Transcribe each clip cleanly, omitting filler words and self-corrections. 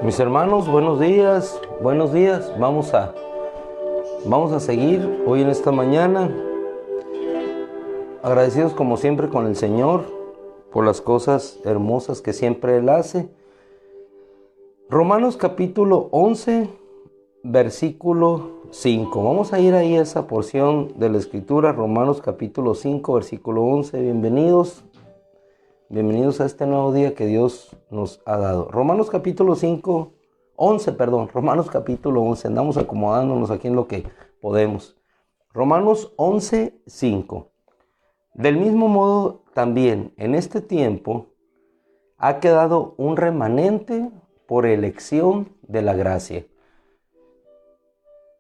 Mis hermanos, buenos días, buenos días. Vamos a seguir hoy en esta mañana, agradecidos como siempre con el Señor por las cosas hermosas que siempre Él hace. Romanos capítulo 11, versículo 5. Vamos a ir ahí a esa porción de la Escritura, Romanos capítulo 5, versículo 11. Bienvenidos a este nuevo día que Dios nos ha dado. Romanos capítulo 11. Romanos capítulo 11. Andamos acomodándonos aquí en lo que podemos. Romanos 11, 5. Del mismo modo, también en este tiempo ha quedado un remanente por elección de la gracia.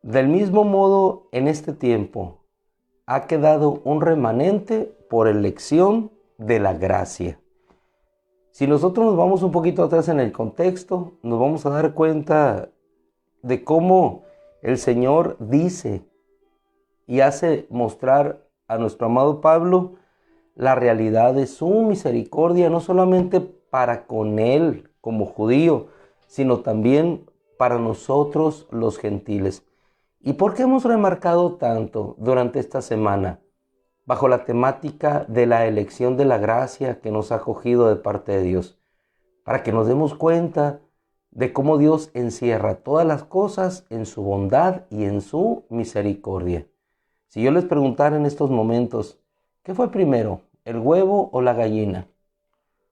Del mismo modo, en este tiempo ha quedado un remanente por elección de la gracia. Si nosotros nos vamos un poquito atrás en el contexto, nos vamos a dar cuenta de cómo el Señor dice y hace mostrar a nuestro amado Pablo la realidad de su misericordia, no solamente para con él como judío, sino también para nosotros los gentiles. ¿Y por qué hemos remarcado tanto durante esta semana? Bajo la temática de la elección de la gracia que nos ha acogido de parte de Dios, para que nos demos cuenta de cómo Dios encierra todas las cosas en su bondad y en su misericordia. Si yo les preguntara en estos momentos, ¿qué fue primero, el huevo o la gallina?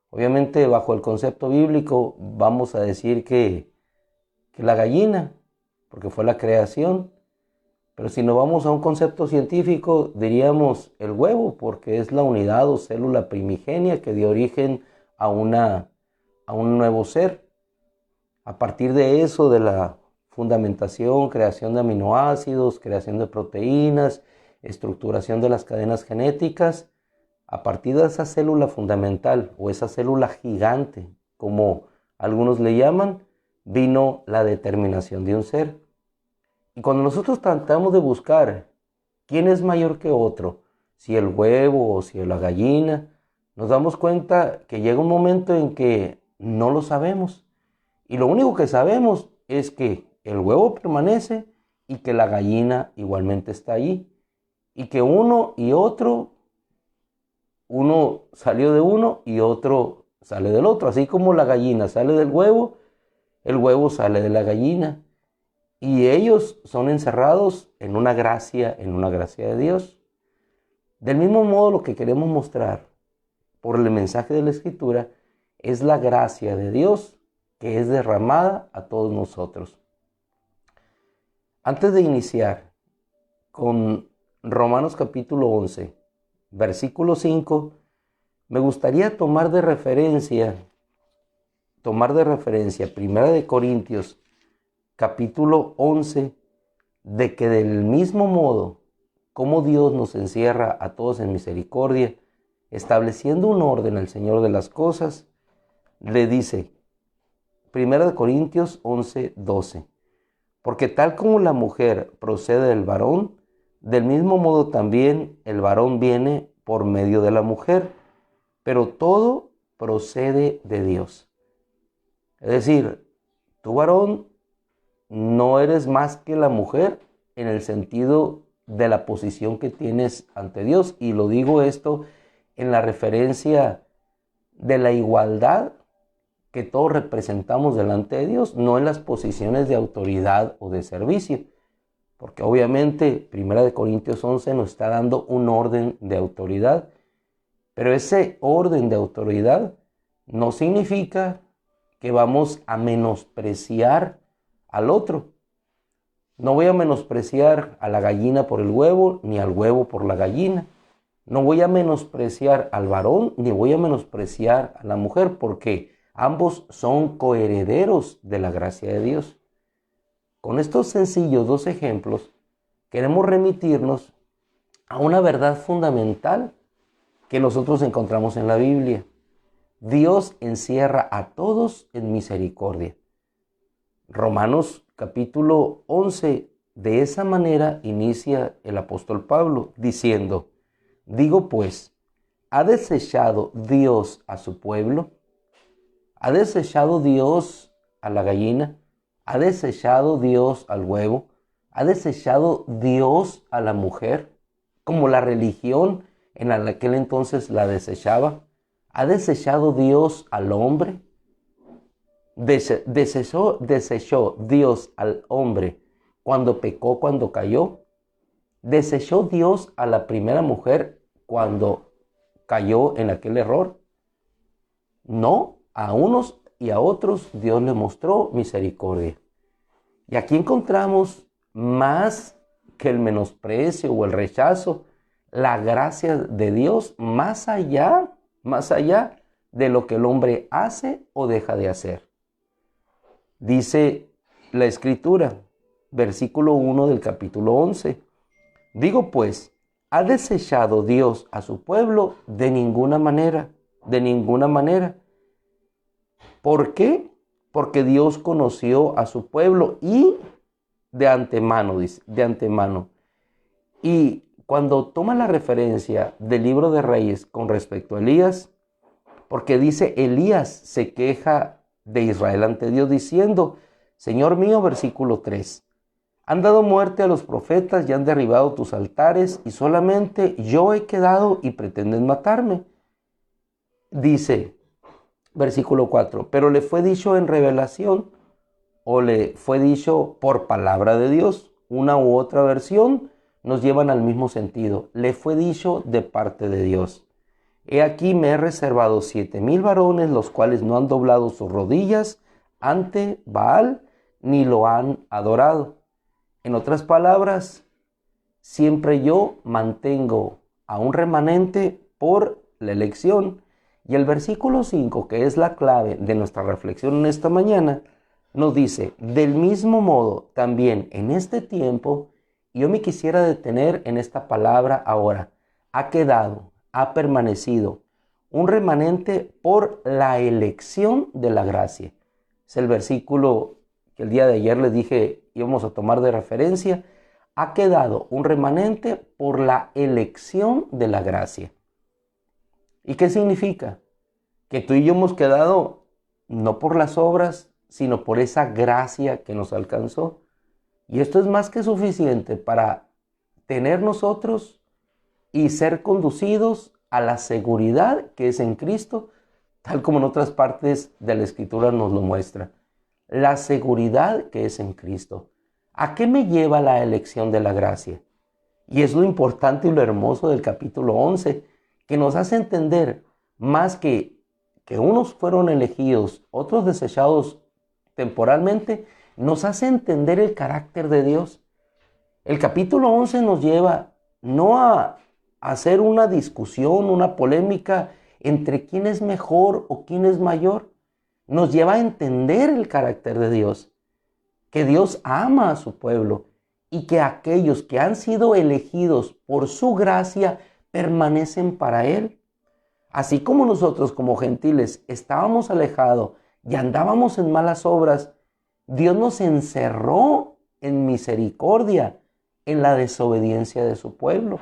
Obviamente, bajo el concepto bíblico, vamos a decir que la gallina, porque fue la creación. Pero si nos vamos a un concepto científico, diríamos el huevo, porque es la unidad o célula primigenia que dio origen a un nuevo ser. A partir de eso, de la fundamentación, creación de aminoácidos, creación de proteínas, estructuración de las cadenas genéticas, a partir de esa célula fundamental o esa célula gigante, como algunos le llaman, vino la determinación de un ser. Y cuando nosotros tratamos de buscar quién es mayor que otro, si el huevo o si la gallina, nos damos cuenta que llega un momento en que no lo sabemos. Y lo único que sabemos es que el huevo permanece y que la gallina igualmente está allí. Y que uno y otro, uno salió de uno y otro sale del otro. Así como la gallina sale del huevo, el huevo sale de la gallina. Y ellos son encerrados en una gracia de Dios. Del mismo modo, lo que queremos mostrar por el mensaje de la Escritura es la gracia de Dios que es derramada a todos nosotros. Antes de iniciar con Romanos capítulo 11, versículo 5, me gustaría tomar de referencia 1 de Corintios capítulo 11, de que del mismo modo como Dios nos encierra a todos en misericordia, estableciendo un orden al Señor de las cosas, le dice 1 de Corintios 11, 12, porque tal como la mujer procede del varón, del mismo modo también el varón viene por medio de la mujer, pero todo procede de Dios. Es decir, tú varón no eres más que la mujer en el sentido de la posición que tienes ante Dios. Y lo digo esto en la referencia de la igualdad que todos representamos delante de Dios, no en las posiciones de autoridad o de servicio. porque obviamente 1 Corintios 11 nos está dando un orden de autoridad, pero ese orden de autoridad no significa que vamos a menospreciar al otro. No voy a menospreciar a la gallina por el huevo, ni al huevo por la gallina. No voy a menospreciar al varón, ni voy a menospreciar a la mujer, porque ambos son coherederos de la gracia de Dios. Con estos sencillos dos ejemplos, queremos remitirnos a una verdad fundamental que nosotros encontramos en la Biblia. Dios encierra a todos en misericordia. Romanos capítulo 11, de esa manera inicia el apóstol Pablo diciendo: digo pues, ¿ha desechado Dios a su pueblo? ¿Ha desechado Dios a la gallina? ¿Ha desechado Dios al huevo? ¿Ha desechado Dios a la mujer? Como la religión en aquel entonces la desechaba. ¿Ha desechado Dios al hombre? ¿Desechó Dios al hombre cuando pecó, cuando cayó? ¿Desechó Dios a la primera mujer cuando cayó en aquel error? No, a unos y a otros Dios le mostró misericordia. Y aquí encontramos más que el menosprecio o el rechazo, la gracia de Dios más allá de lo que el hombre hace o deja de hacer. Dice la Escritura, versículo 1 del capítulo 11. Digo pues, ¿ha desechado Dios a su pueblo? De ninguna manera, de ninguna manera. ¿Por qué? Porque Dios conoció a su pueblo y de antemano, dice, de antemano. Y cuando toma la referencia del libro de Reyes con respecto a Elías, porque dice, Elías se queja de Israel ante Dios diciendo, Señor mío, versículo 3, han dado muerte a los profetas y han derribado tus altares y solamente yo he quedado y pretenden matarme. Dice, versículo 4, pero le fue dicho en revelación o le fue dicho por palabra de Dios. Una u otra versión nos llevan al mismo sentido. Le fue dicho de parte de Dios. He aquí me he reservado 7,000 varones, los cuales no han doblado sus rodillas ante Baal, ni lo han adorado. En otras palabras, siempre yo mantengo a un remanente por la elección. Y el versículo 5, que es la clave de nuestra reflexión en esta mañana, nos dice, del mismo modo, también en este tiempo, yo me quisiera detener en esta palabra ahora, ha quedado, ha permanecido un remanente por la elección de la gracia. Es el versículo que el día de ayer les dije íbamos a tomar de referencia. Ha quedado un remanente por la elección de la gracia. ¿Y qué significa? Que tú y yo hemos quedado no por las obras, sino por esa gracia que nos alcanzó. Y esto es más que suficiente para tener nosotros y ser conducidos a la seguridad que es en Cristo, tal como en otras partes de la Escritura nos lo muestra. La seguridad que es en Cristo. ¿A qué me lleva la elección de la gracia? Y es lo importante y lo hermoso del capítulo 11, que nos hace entender más que unos fueron elegidos, otros desechados temporalmente, nos hace entender el carácter de Dios. El capítulo 11 nos lleva no a hacer una discusión, una polémica entre quién es mejor o quién es mayor. Nos lleva a entender el carácter de Dios, que Dios ama a su pueblo y que aquellos que han sido elegidos por su gracia permanecen para Él. Así como nosotros como gentiles estábamos alejados y andábamos en malas obras, Dios nos encerró en misericordia en la desobediencia de su pueblo.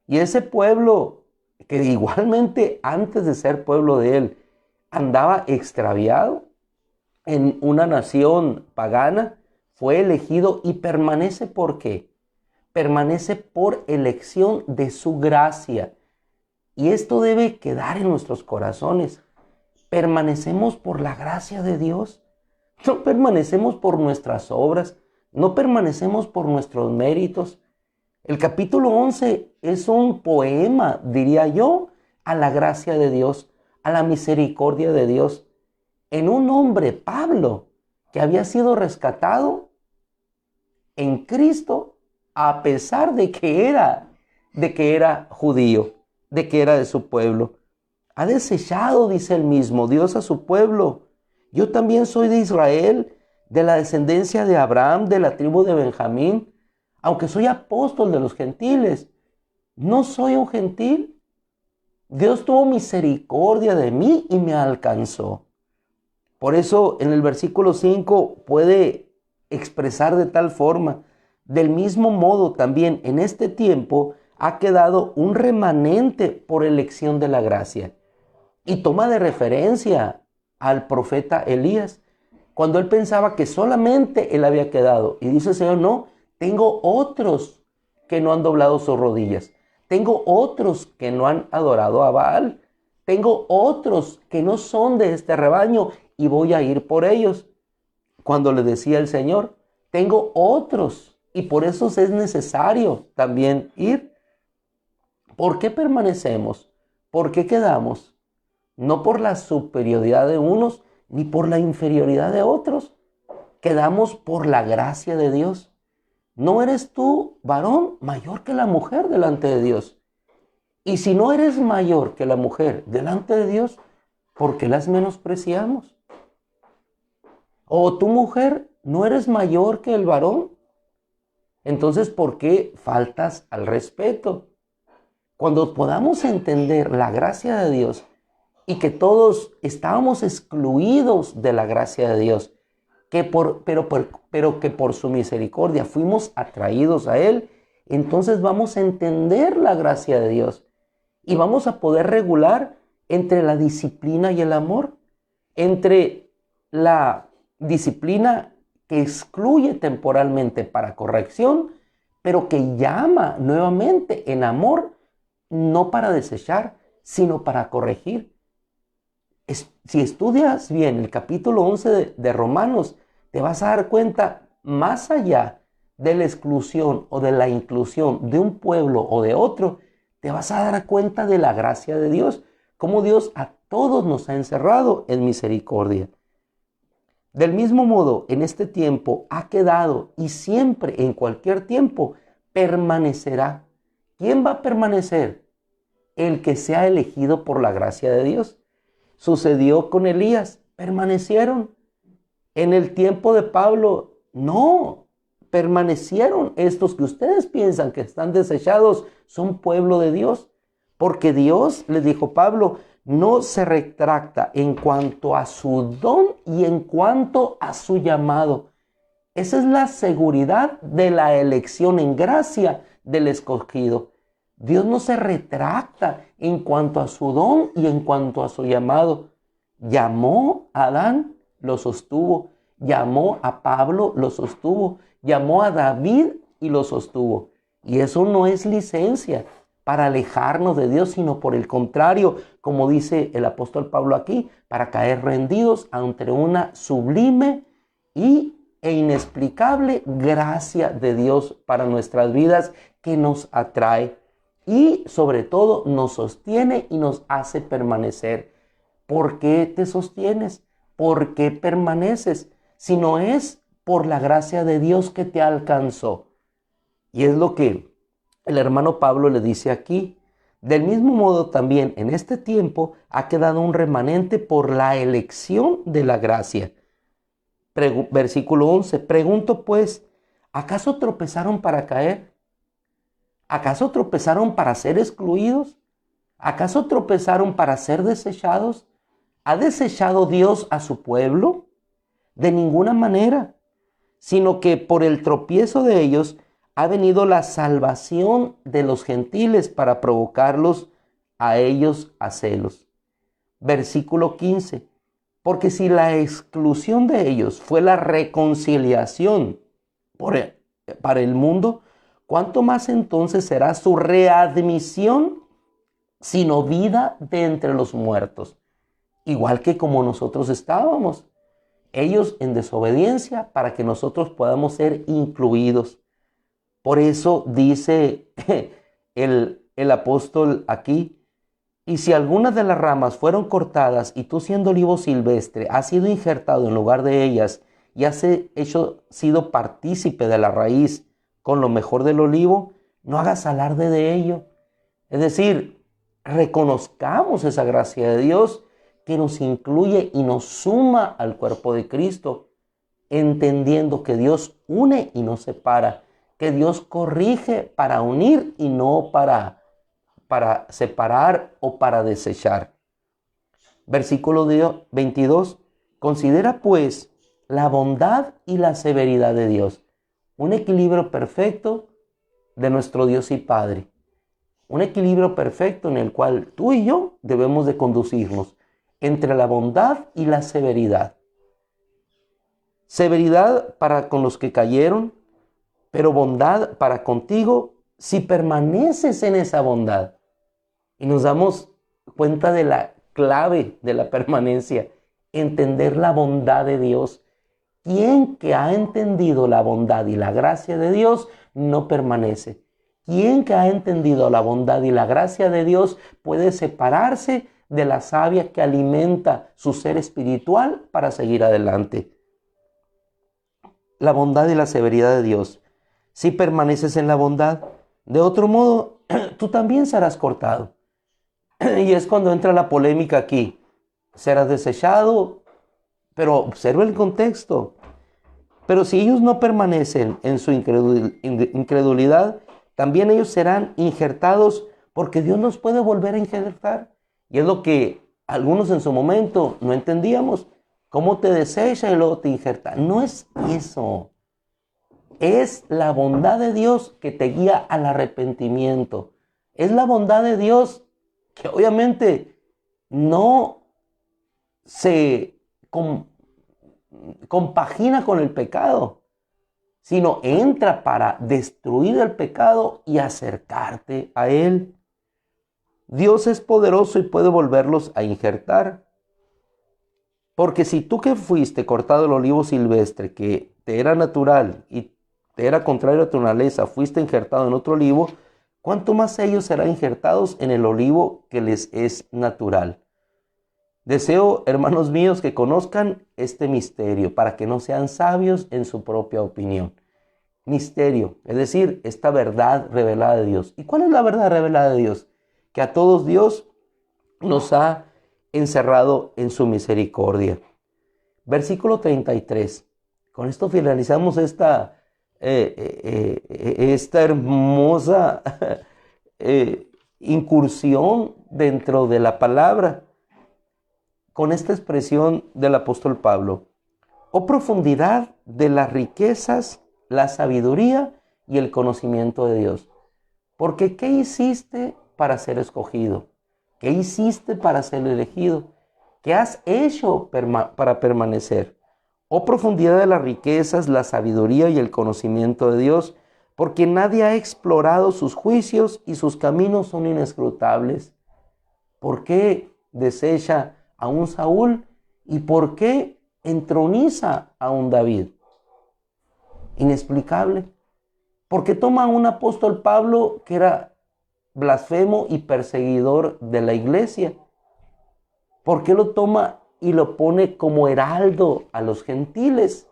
Y ese pueblo, que igualmente antes de ser pueblo de Él, andaba extraviado en una nación pagana, fue elegido y permanece. ¿Por qué? Permanece por elección de su gracia. Y esto debe quedar en nuestros corazones. Permanecemos por la gracia de Dios. No permanecemos por nuestras obras. no permanecemos por nuestros méritos. El capítulo 11 es un poema, diría yo, a la gracia de Dios, a la misericordia de Dios, en un hombre, Pablo, que había sido rescatado en Cristo a pesar de que era judío, de que era de su pueblo. Ha desechado, dice él mismo, Dios a su pueblo. Yo también soy de Israel, de la descendencia de Abraham, de la tribu de Benjamín, aunque soy apóstol de los gentiles. No soy un gentil. Dios tuvo misericordia de mí y me alcanzó. Por eso en el versículo 5 puede expresar de tal forma: del mismo modo también en este tiempo ha quedado un remanente por elección de la gracia. Y toma de referencia al profeta Elías, cuando él pensaba que solamente él había quedado. Y dice el Señor: no, tengo otros que no han doblado sus rodillas. Tengo otros que no han adorado a Baal. Tengo otros que no son de este rebaño y voy a ir por ellos. Cuando le decía el Señor: tengo otros y por eso es necesario también ir. ¿Por qué permanecemos? ¿Por qué quedamos? No por la superioridad de unos ni por la inferioridad de otros. Quedamos por la gracia de Dios. ¿No eres tú, varón, mayor que la mujer delante de Dios? Y si no eres mayor que la mujer delante de Dios, ¿por qué las menospreciamos? ¿O tu mujer no eres mayor que el varón? Entonces, ¿por qué faltas al respeto? Cuando podamos entender la gracia de Dios y que todos estábamos excluidos de la gracia de Dios, pero que por su misericordia fuimos atraídos a Él, entonces vamos a entender la gracia de Dios y vamos a poder regular entre la disciplina y el amor, entre la disciplina que excluye temporalmente para corrección, pero que llama nuevamente en amor, no para desechar, sino para corregir. Si estudias bien el capítulo 11 de Romanos, te vas a dar cuenta, más allá de la exclusión o de la inclusión de un pueblo o de otro, te vas a dar cuenta de la gracia de Dios, cómo Dios a todos nos ha encerrado en misericordia. Del mismo modo, en este tiempo ha quedado y siempre, en cualquier tiempo, permanecerá. ¿Quién va a permanecer? El que sea elegido por la gracia de Dios. Sucedió con Elías, permanecieron. En el tiempo de Pablo, no, permanecieron. Estos que ustedes piensan que están desechados son pueblo de Dios, porque Dios, les dijo Pablo, no se retracta en cuanto a su don y en cuanto a su llamado. Esa es la seguridad de la elección en gracia del escogido. Dios no se retracta en cuanto a su don y en cuanto a su llamado. Llamó a Adán, lo sostuvo. Llamó a Pablo, lo sostuvo. Llamó a David y lo sostuvo. Y eso no es licencia para alejarnos de Dios, sino por el contrario, como dice el apóstol Pablo aquí, para caer rendidos ante una sublime e inexplicable gracia de Dios para nuestras vidas, que nos atrae y sobre todo nos sostiene y nos hace permanecer. ¿Por qué te sostienes? ¿Por qué permaneces? Si no es por la gracia de Dios que te alcanzó. Y es lo que el hermano Pablo le dice aquí. Del mismo modo también en este tiempo ha quedado un remanente por la elección de la gracia. Versículo 11. Pregunto pues, ¿acaso tropezaron para caer? ¿Acaso tropezaron para ser excluidos? ¿Acaso tropezaron para ser desechados? ¿Ha desechado Dios a su pueblo? De ninguna manera, sino que por el tropiezo de ellos ha venido la salvación de los gentiles para provocarlos a ellos a celos. Versículo 15. Porque si la exclusión de ellos fue la reconciliación para el mundo, ¿cuánto más entonces será su readmisión, sino vida de entre los muertos? Igual que como nosotros estábamos. ellos en desobediencia para que nosotros podamos ser incluidos. Por eso dice el apóstol aquí: y si algunas de las ramas fueron cortadas y tú, siendo olivo silvestre, has sido injertado en lugar de ellas y has sido partícipe de la raíz con lo mejor del olivo, no hagas alarde de ello. Es decir, reconozcamos esa gracia de Dios que nos incluye y nos suma al cuerpo de Cristo, entendiendo que Dios une y no separa, que Dios corrige para unir y no para separar o para desechar. Versículo 22. Considera pues la bondad y la severidad de Dios. Un equilibrio perfecto de nuestro Dios y Padre. Un equilibrio perfecto en el cual tú y yo debemos de conducirnos entre la bondad y la severidad. Severidad para con los que cayeron, pero bondad para contigo si permaneces en esa bondad. Y nos damos cuenta de la clave de la permanencia: entender la bondad de Dios. Quien que ha entendido la bondad y la gracia de Dios no permanece. Quien que ha entendido la bondad y la gracia de Dios puede separarse de la savia que alimenta su ser espiritual para seguir adelante. La bondad y la severidad de Dios. Si permaneces en la bondad, de otro modo, tú también serás cortado. Y es cuando entra la polémica aquí. Serás desechado, pero observa el contexto. Pero si ellos no permanecen en su incredulidad, también ellos serán injertados, porque Dios los puede volver a injertar. Y es lo que algunos en su momento no entendíamos. ¿Cómo te desecha y luego te injerta? No es eso. Es la bondad de Dios que te guía al arrepentimiento. Es la bondad de Dios que obviamente no se compagina con el pecado, sino entra para destruir el pecado y acercarte a Él. Dios es poderoso y puede volverlos a injertar. Porque si tú, que fuiste cortado el olivo silvestre, que te era natural y te era contrario a tu naturaleza, fuiste injertado en otro olivo, ¿cuánto más ellos serán injertados en el olivo que les es natural? Deseo, hermanos míos, que conozcan este misterio para que no sean sabios en su propia opinión. Misterio, es decir, esta verdad revelada de Dios. ¿Y cuál es la verdad revelada de Dios? Que a todos Dios nos ha encerrado en su misericordia. Versículo 33. Con esto finalizamos esta hermosa incursión dentro de la palabra, con esta expresión del apóstol Pablo: oh profundidad de las riquezas, la sabiduría y el conocimiento de Dios. Porque ¿qué hiciste para ser escogido? ¿Qué hiciste para ser elegido? ¿Qué has hecho para permanecer? Oh profundidad de las riquezas, la sabiduría y el conocimiento de Dios, porque nadie ha explorado sus juicios y sus caminos son inescrutables. ¿Por qué desecha a un Saúl y por qué entroniza a un David? Inexplicable. ¿Por qué toma a un apóstol Pablo que era blasfemo y perseguidor de la iglesia? ¿Por qué lo toma y lo pone como heraldo a los gentiles?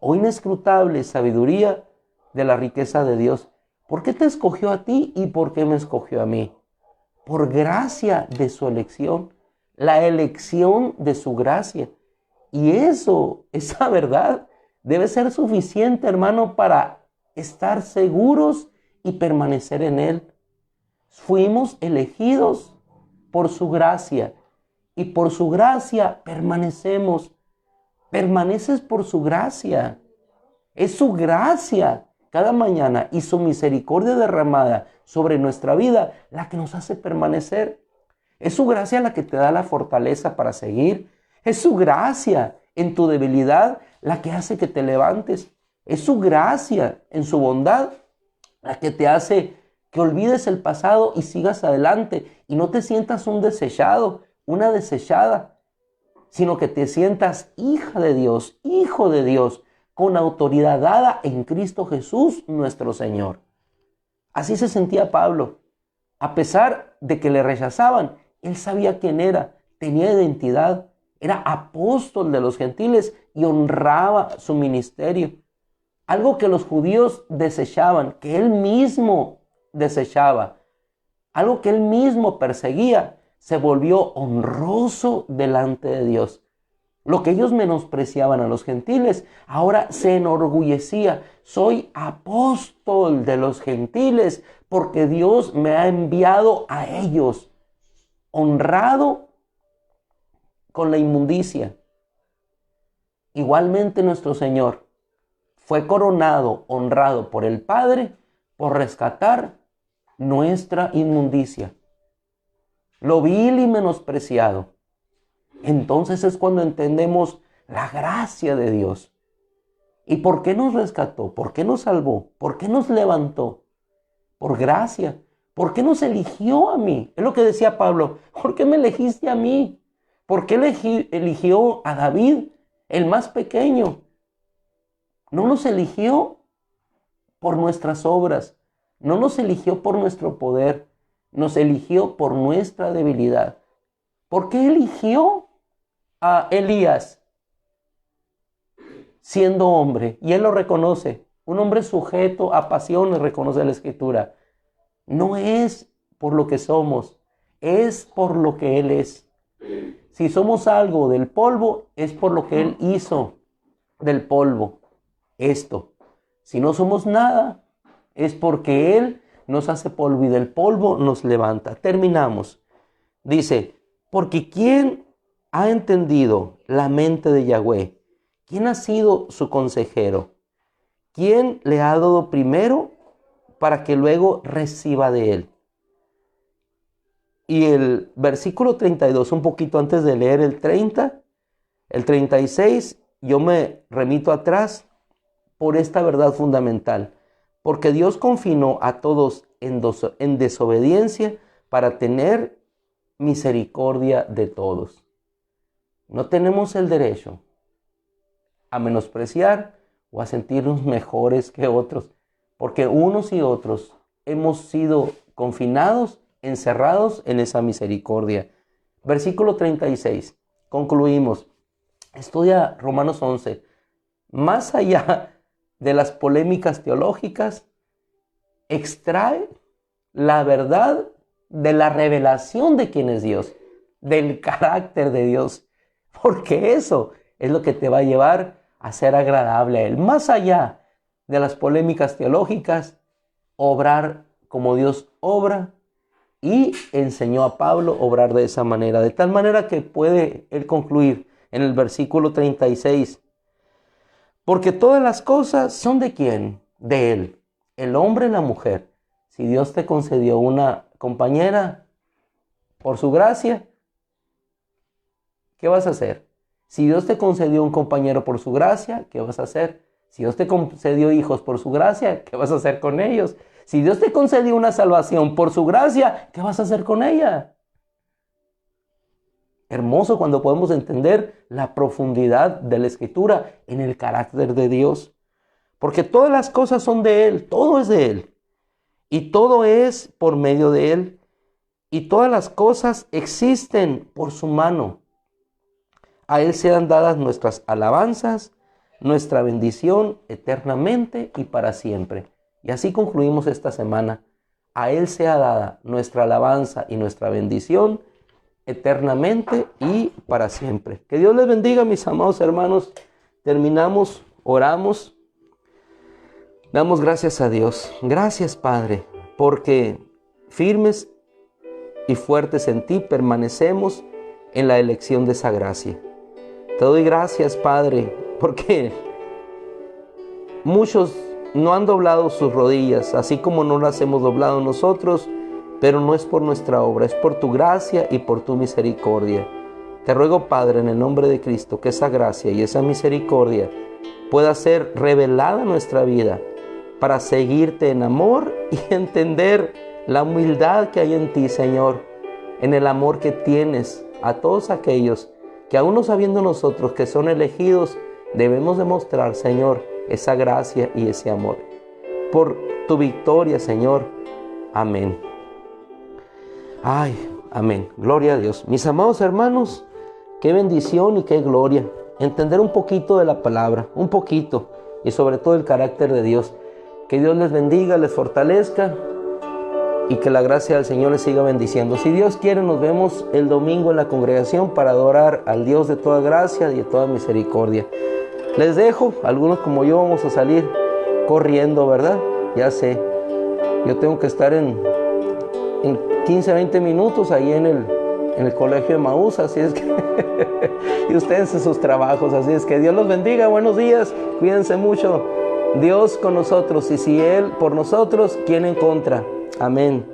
Oh inescrutable sabiduría de la riqueza de Dios. ¿Por qué te escogió a ti y por qué me escogió a mí? Por gracia de su elección, la elección de su gracia. Y eso, esa verdad, debe ser suficiente, hermano, para estar seguros y permanecer en Él. Fuimos elegidos por su gracia y por su gracia permanecemos. Permaneces por su gracia. Es su gracia cada mañana y su misericordia derramada sobre nuestra vida la que nos hace permanecer. Es su gracia la que te da la fortaleza para seguir. Es su gracia en tu debilidad la que hace que te levantes. Es su gracia en su bondad la que te hace que olvides el pasado y sigas adelante y no te sientas un desechado, una desechada, sino que te sientas hija de Dios, hijo de Dios, con autoridad dada en Cristo Jesús nuestro Señor. Así se sentía Pablo. A pesar de que le rechazaban, él sabía quién era, tenía identidad, era apóstol de los gentiles y honraba su ministerio. Algo que los judíos desechaban, que él mismo desechaba, algo que él mismo perseguía, se volvió honroso delante de Dios. Lo que ellos menospreciaban a los gentiles, ahora se enorgullecía. Soy apóstol de los gentiles porque Dios me ha enviado a ellos. Honrado con la inmundicia. Igualmente nuestro Señor fue coronado, honrado por el Padre por rescatar nuestra inmundicia. Lo vil y menospreciado. Entonces es cuando entendemos la gracia de Dios. ¿Y por qué nos rescató? ¿Por qué nos salvó? ¿Por qué nos levantó? Por gracia. ¿Por qué nos eligió a mí? Es lo que decía Pablo. ¿Por qué me elegiste a mí? ¿Por qué eligió a David, el más pequeño? No nos eligió por nuestras obras. No nos eligió por nuestro poder. Nos eligió por nuestra debilidad. ¿Por qué eligió a Elías siendo hombre? Y él lo reconoce. Un hombre sujeto a pasiones, reconoce la Escritura. No es por lo que somos, es por lo que Él es. Si somos algo del polvo, es por lo que Él hizo del polvo. Esto. Si no somos nada, es porque Él nos hace polvo y del polvo nos levanta. Terminamos. Dice, porque ¿quién ha entendido la mente de Yahweh? ¿Quién ha sido su consejero? ¿Quién le ha dado primero para que luego reciba de él? Y el versículo 32, un poquito antes de leer el 30, el 36, yo me remito atrás por esta verdad fundamental. Porque Dios confinó a todos en desobediencia para tener misericordia de todos. No tenemos el derecho a menospreciar o a sentirnos mejores que otros, porque unos y otros hemos sido confinados, encerrados en esa misericordia. Versículo 36, concluimos. Estudia Romanos 11. Más allá de las polémicas teológicas, extrae la verdad de la revelación de quién es Dios, del carácter de Dios, porque eso es lo que te va a llevar a ser agradable a Él. Más allá de las polémicas teológicas, obrar como Dios obra, y enseñó a Pablo a obrar de esa manera, de tal manera que puede él concluir en el versículo 36. Porque todas las cosas son ¿de quién? De Él, el hombre y la mujer. Si Dios te concedió una compañera por su gracia, ¿qué vas a hacer? Si Dios te concedió un compañero por su gracia, ¿qué vas a hacer? Si Dios te concedió hijos por su gracia, ¿qué vas a hacer con ellos? Si Dios te concedió una salvación por su gracia, ¿qué vas a hacer con ella? Hermoso cuando podemos entender la profundidad de la Escritura en el carácter de Dios. Porque todas las cosas son de Él, todo es de Él. Y todo es por medio de Él. Y todas las cosas existen por su mano. A Él sean dadas nuestras alabanzas, nuestra bendición eternamente y para siempre. Y así concluimos esta semana. A Él sea dada nuestra alabanza y nuestra bendición eternamente y para siempre. Que Dios les bendiga, mis amados hermanos. Terminamos, oramos. Damos gracias a Dios. Gracias, Padre, porque firmes y fuertes en ti permanecemos en la elección de esa gracia. Te doy gracias, Padre, porque muchos no han doblado sus rodillas, así como no las hemos doblado nosotros, pero no es por nuestra obra, es por tu gracia y por tu misericordia. Te ruego, Padre, en el nombre de Cristo, que esa gracia y esa misericordia pueda ser revelada en nuestra vida para seguirte en amor y entender la humildad que hay en ti, Señor, en el amor que tienes a todos aquellos que aún no sabiendo nosotros que son elegidos, debemos demostrar, Señor, esa gracia y ese amor. Por tu victoria, Señor. Amén. Ay, amén. Gloria a Dios. Mis amados hermanos, qué bendición y qué gloria entender un poquito de la palabra, un poquito, y sobre todo el carácter de Dios. Que Dios les bendiga, les fortalezca y que la gracia del Señor les siga bendiciendo. Si Dios quiere, nos vemos el domingo en la congregación para adorar al Dios de toda gracia y de toda misericordia. Les dejo, algunos como yo vamos a salir corriendo, ¿verdad? Ya sé, yo tengo que estar en 15, 20 minutos ahí en el colegio de Maús, así es que y ustedes en sus trabajos, así es que Dios los bendiga, buenos días, cuídense mucho. Dios con nosotros, y si Él por nosotros, ¿quién en contra? Amén.